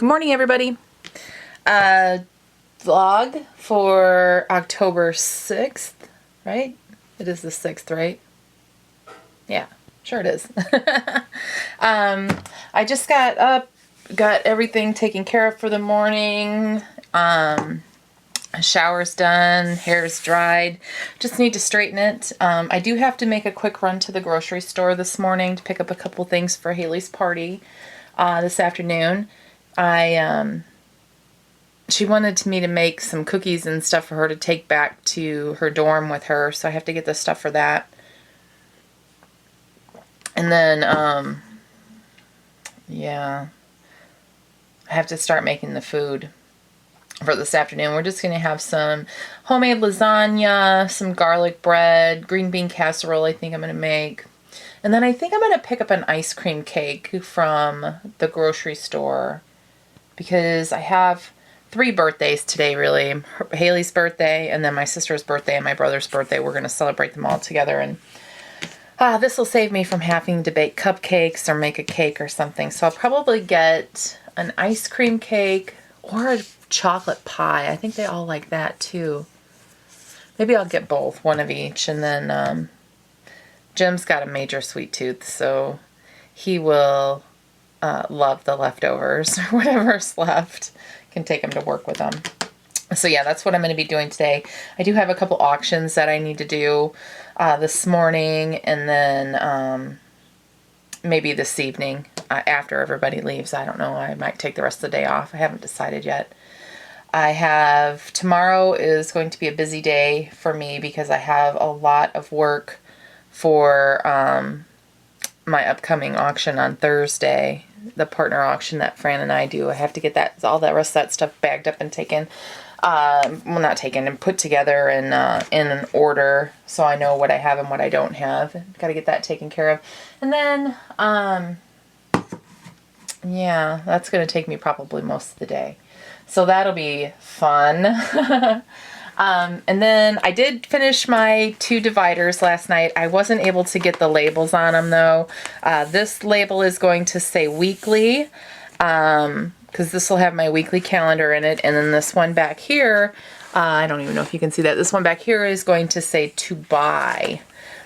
Good morning, everybody. Vlog for October 6th, right? It is the 6th, right? Yeah, sure it is. I just got up, got everything taken care of for the morning. Shower's done, hair's dried. Just need to straighten it. I do have to make a quick run to the grocery store this morning to pick up a couple things for Haley's party this afternoon. She wanted me to make some cookies and stuff for her to take back to her dorm with her, so I have to get the stuff for that. And then, yeah, I have to start making the food for this afternoon. We're just going to have some homemade lasagna, some garlic bread, green bean casserole I think I'm going to make. And then I think I'm going to pick up an ice cream cake from the grocery store because I have 3 birthdays today, really. Haley's birthday, and then my sister's birthday, and my brother's birthday. We're going to celebrate them all together, and this will save me from having to bake cupcakes or make a cake or something. So I'll probably get an ice cream cake or a chocolate pie. I think they all like that, too. Maybe I'll get both, one of each, and then Jim's got a major sweet tooth, so he will love the leftovers or whatever's left. Can take them to work with them. So yeah, that's what I'm going to be doing today. I do have a couple auctions that I need to do this morning, and then maybe this evening after everybody leaves. I don't know. I might take the rest of the day off. I haven't decided yet. Tomorrow is going to be a busy day for me because I have a lot of work for my upcoming auction on Thursday. The partner auction that Fran and I do. I have to get all that rest of that stuff bagged up and taken, well, not taken, and put together and in an order so I know what I have and what I don't have. Got to get that taken care of. And then, yeah, that's going to take me probably most of the day. So that'll be fun. And then I did finish my 2 dividers last night. I wasn't able to get the labels on them, though. This label is going to say weekly, because this will have my weekly calendar in it. And then this one back here, I don't even know if you can see that. This one back here is going to say to buy.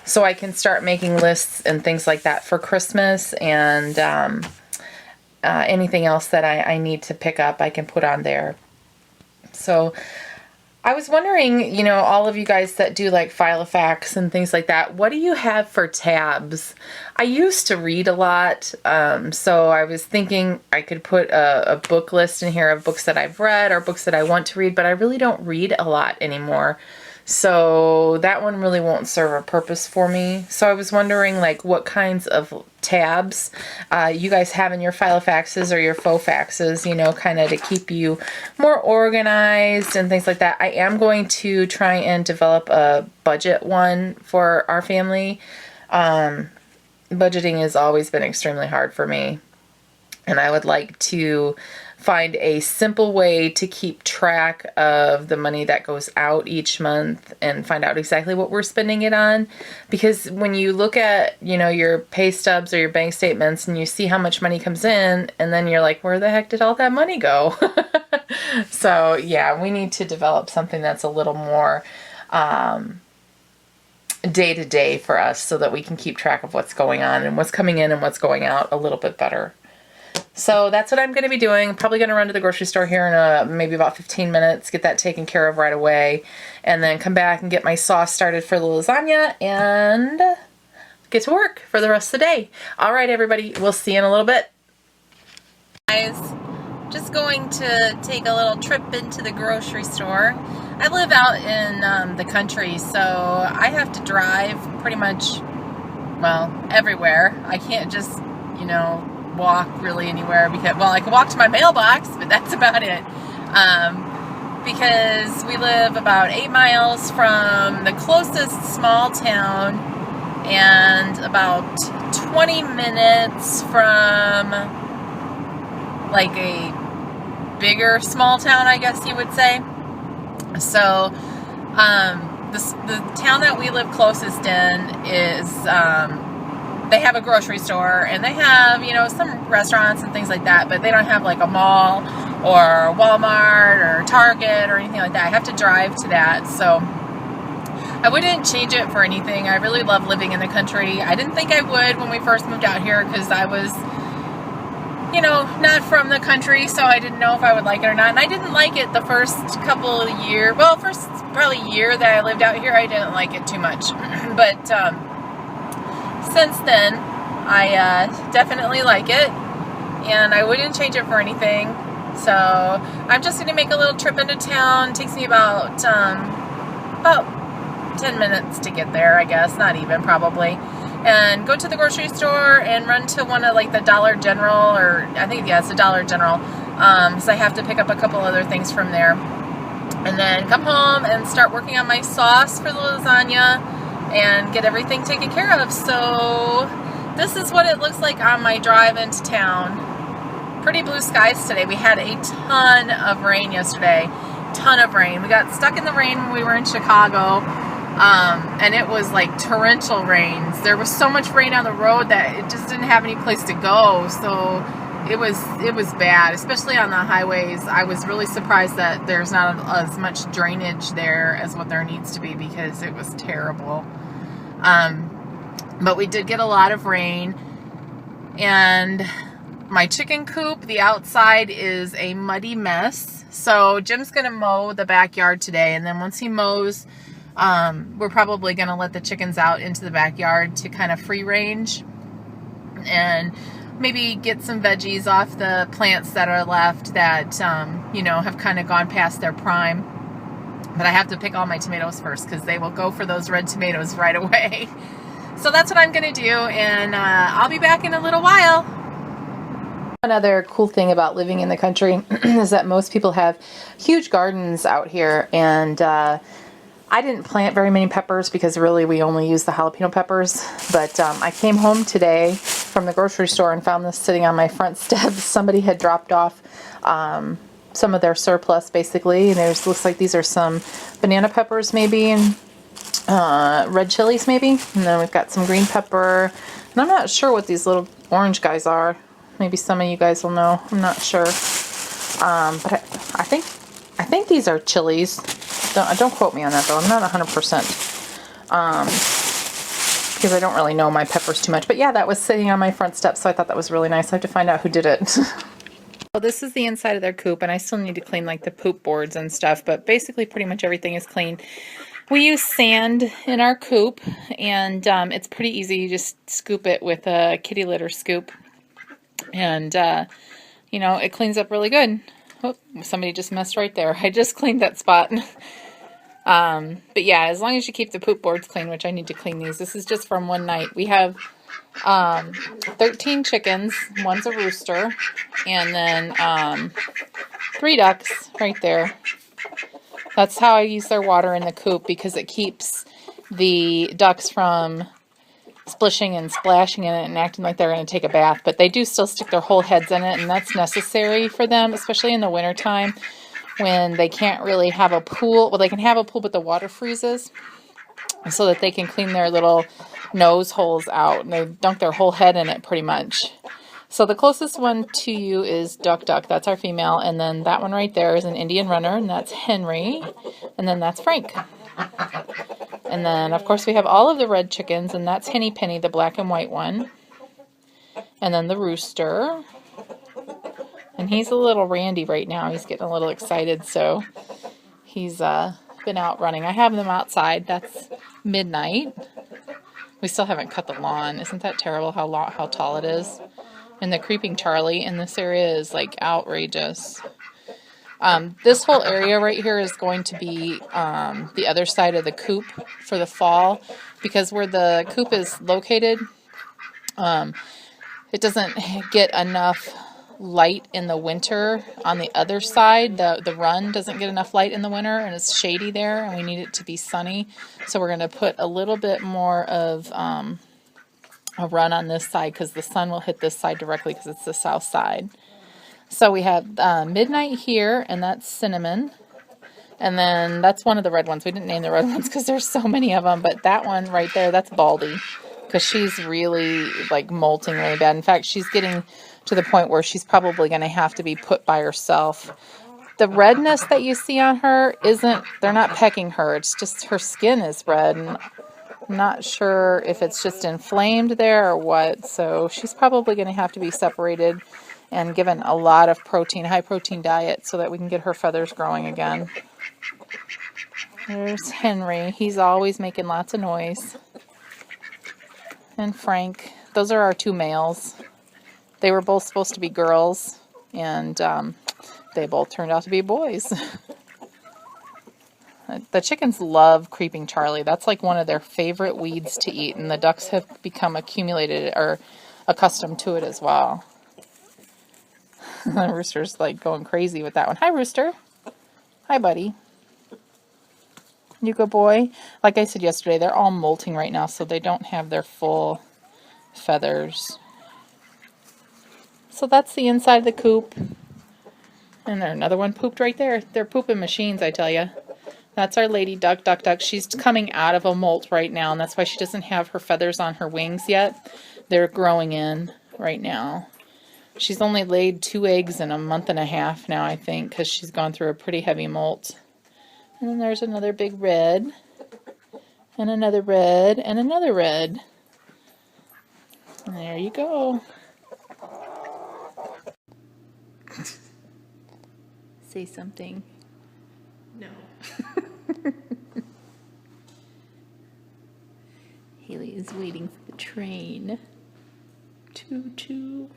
So I can start making lists and things like that for Christmas, and anything else that I need to pick up, I can put on there. So I was wondering, all of you guys that do like Filofax and things like that, what do you have for tabs? I used to read a lot, so I was thinking I could put a book list in here of books that I've read or books that I want to read, but I really don't read a lot anymore. So that one really won't serve a purpose for me. So I was wondering like what kinds of tabs you guys have in your Filofaxes or your faux faxes, kind of to keep you more organized and things like that. I am going to try and develop a budget one for our family. Budgeting has always been extremely hard for me, and I would like to find a simple way to keep track of the money that goes out each month and find out exactly what we're spending it on. Because when you look at, your pay stubs or your bank statements and you see how much money comes in, and then you're like, where the heck did all that money go? So yeah, we need to develop something that's a little more day to day for us so that we can keep track of what's going on and what's coming in and what's going out a little bit better. So that's what I'm going to be doing. Probably going to run to the grocery store here in maybe about 15 minutes, get that taken care of right away, and then come back and get my sauce started for the lasagna and get to work for the rest of the day. All right, everybody, we'll see you in a little bit. Guys, just going to take a little trip into the grocery store. I live out in the country, so I have to drive pretty much, well, everywhere. I can't just, walk really anywhere because, well, I can walk to my mailbox, but that's about it. Because we live about 8 miles from the closest small town and about 20 minutes from like a bigger small town, I guess you would say. So the town that we live closest in is they have a grocery store, and they have, you know, some restaurants and things like that, but they don't have like a mall or Walmart or Target or anything like that. I have to drive to that, so I wouldn't change it for anything. I really love living in the country. I didn't think I would when we first moved out here because I was, you know, not from the country, so I didn't know if I would like it or not. And I didn't like it the first couple of years. Well, first probably year that I lived out here, I didn't like it too much. But since then, I definitely like it, and I wouldn't change it for anything. So I'm just going to make a little trip into town. It takes me about 10 minutes to get there, I guess, not even, probably, and go to the grocery store and run to one of like the Dollar General, or I think, yeah, it's the Dollar General, so I have to pick up a couple other things from there, and then come home and start working on my sauce for the lasagna and get everything taken care of. So this is what it looks like on my drive into town. Pretty blue skies today. We had a ton of rain yesterday. Ton of rain. We got stuck in the rain when we were in Chicago. And it was like torrential rains. There was so much rain on the road that it just didn't have any place to go. So it was bad, especially on the highways. I was really surprised that there's not as much drainage there as what there needs to be, because it was terrible. But we did get a lot of rain, and my chicken coop, the outside is a muddy mess. So Jim's gonna mow the backyard today, and then once he mows, we're probably going to let the chickens out into the backyard to kind of free range and maybe get some veggies off the plants that are left that, you know, have kind of gone past their prime. But I have to pick all my tomatoes first, because they will go for those red tomatoes right away. So that's what I'm going to do, and I'll be back in a little while. Another cool thing about living in the country is that most people have huge gardens out here, and I didn't plant very many peppers because really we only use the jalapeno peppers, but I came home today from the grocery store and found this sitting on my front steps. Somebody had dropped off some of their surplus, basically, and there's looks like these are some banana peppers maybe, and red chilies maybe, and then we've got some green pepper, and I'm not sure what these little orange guys are. Maybe some of you guys will know. I'm not sure, but I think these are chilies. Don't quote me on that, though. I'm not 100%, because I don't really know my peppers too much. But yeah, that was sitting on my front steps, so I thought that was really nice. I have to find out who did it. Well, this is the inside of their coop, and I still need to clean like the poop boards and stuff, but basically pretty much everything is clean. We use sand in our coop, and it's pretty easy. You just scoop it with a kitty litter scoop, and you know, it cleans up really good. Oh, somebody just messed right there. I just cleaned that spot. But yeah, as long as you keep the poop boards clean, which I need to clean these. This is just from one night. We have 13 chickens. One's a rooster. And then 3 ducks right there. That's how I use their water in the coop, because it keeps the ducks from splishing and splashing in it and acting like they're going to take a bath. But they do still stick their whole heads in it, and that's necessary for them, especially in the wintertime when they can't really have a pool. Well, they can have a pool, but the water freezes, so that they can clean their little nose holes out, and they dunk their whole head in it pretty much. So the closest one to you is Duck Duck. That's our female. And then that one right there is an Indian runner, and that's Henry. And then that's Frank. And then, of course, we have all of the red chickens, and that's Henny Penny, the black and white one. And then the rooster. And he's a little randy right now. He's getting a little excited, so he's been out running. I have them outside. That's midnight. We still haven't cut the lawn. Isn't that terrible how tall it is? And the creeping Charlie in this area is, like, outrageous. This whole area right here is going to be the other side of the coop for the fall, because where the coop is located, it doesn't get enough light in the winter on the other side. The run doesn't get enough light in the winter, and it's shady there, and we need it to be sunny. So we're going to put a little bit more of a run on this side, because the sun will hit this side directly because it's the south side. So we have Midnight here, and that's Cinnamon. And then that's one of the red ones. We didn't name the red ones because there's so many of them, but that one right there, that's Baldy. because she's really like molting really bad. In fact, she's getting to the point where she's probably going to have to be put by herself. The redness that you see on her they're not pecking her. It's just her skin is red, and I'm not sure if it's just inflamed there or what. So she's probably going to have to be separated and given a lot of protein, high protein diet, so that we can get her feathers growing again. There's Henry. He's always making lots of noise. And Frank. Those are our 2 males. They were both supposed to be girls, and they both turned out to be boys. The chickens love creeping Charlie. That's like one of their favorite weeds to eat, and the ducks have become accumulated or accustomed to it as well. The rooster's like going crazy with that one. Hi, Rooster. Hi, buddy. You good boy. Like I said yesterday, they're all molting right now, so they don't have their full feathers. So that's the inside of the coop. And there, another one pooped right there. They're pooping machines, I tell you. That's our lady duck, duck, duck. She's coming out of a molt right now, and that's why she doesn't have her feathers on her wings yet. They're growing in right now. She's only laid 2 eggs in a month and a half now, I think, because she's gone through a pretty heavy molt. And then there's another big red, and another red, and another red. And there you go. Say something. No. Haley is waiting for the train. Choo choo.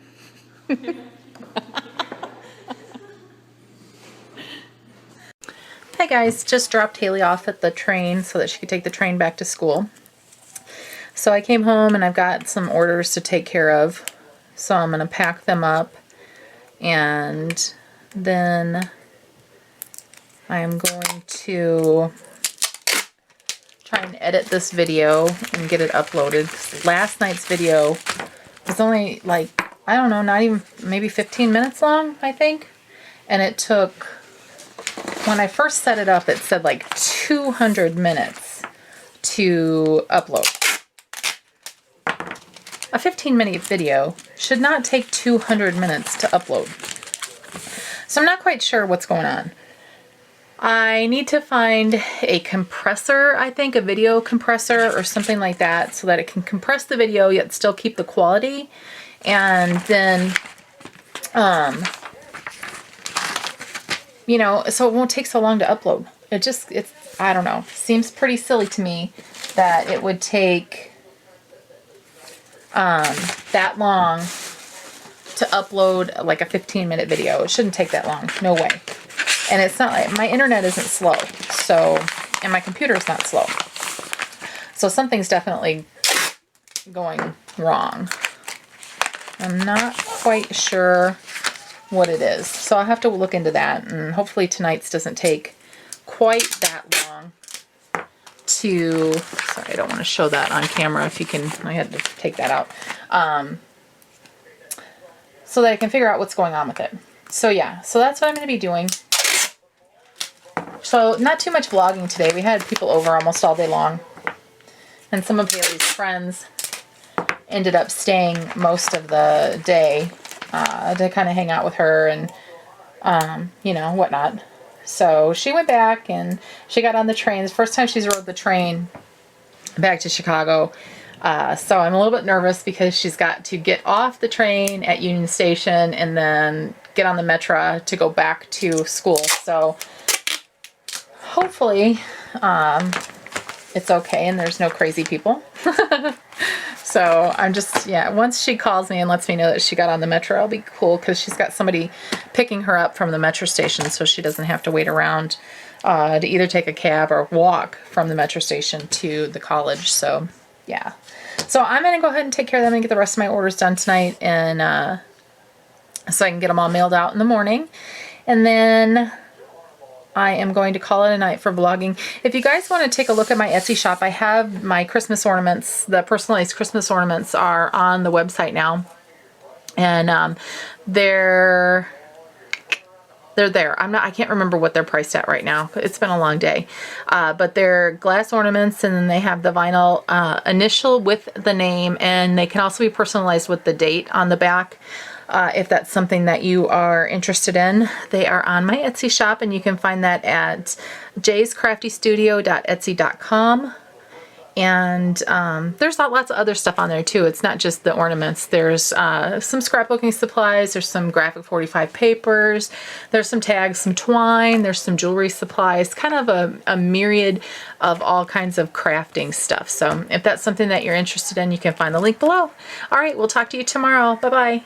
Hi guys, just dropped Haley off at the train so that she could take the train back to school. So I came home and I've got some orders to take care of. So I'm going to pack them up, and then I am going to try and edit this video and get it uploaded. Last night's video was only like, I don't know, not even, maybe 15 minutes long, I think. And it took, when I first set it up, it said like 200 minutes to upload. A 15-minute video should not take 200 minutes to upload. So I'm not quite sure what's going on. I need to find a compressor, I think, a video compressor or something like that, so that it can compress the video yet still keep the quality. And then, you know, so it won't take so long to upload. It's, I don't know, seems pretty silly to me that it would take that long to upload like a 15-minute video. It shouldn't take that long. No way. And it's not like, my internet isn't slow, so, and my computer is not slow. So something's definitely going wrong. I'm not quite sure what it is. So I'll have to look into that, and hopefully tonight's doesn't take quite that long to, sorry, I don't want to show that on camera if you can, I had to take that out. So that I can figure out what's going on with it. So yeah, so that's what I'm going to be doing. So not too much vlogging today. We had people over almost all day long. And some of Haley's friends ended up staying most of the day to kind of hang out with her and, you know, whatnot. So she went back and she got on the train. It's the first time she's rode the train back to Chicago. So I'm a little bit nervous because she's got to get off the train at Union Station and then get on the Metro to go back to school. So hopefully it's okay and there's no crazy people. So I'm just, yeah, once she calls me and lets me know that she got on the Metro, I'll be cool, because she's got somebody picking her up from the Metro station, so she doesn't have to wait around to either take a cab or walk from the Metro station to the college. So yeah, so I'm going to go ahead and take care of them and get the rest of my orders done tonight, and so I can get them all mailed out in the morning. And then I am going to call it a night for vlogging. If you guys want to take a look at my Etsy shop, I have my Christmas ornaments. The personalized Christmas ornaments are on the website now. And they're They're there. I can't remember what they're priced at right now. It's been a long day. But they're glass ornaments, and then they have the vinyl initial with the name, and they can also be personalized with the date on the back. If that's something that you are interested in. They are on my Etsy shop, and you can find that at jayscraftystudio.etsy.com. And there's lots of other stuff on there too. It's not just the ornaments. There's some scrapbooking supplies. There's some graphic 45 papers. There's some tags, some twine. There's some jewelry supplies. Kind of a myriad of all kinds of crafting stuff. So if that's something that you're interested in, you can find the link below. All right, we'll talk to you tomorrow. Bye-bye.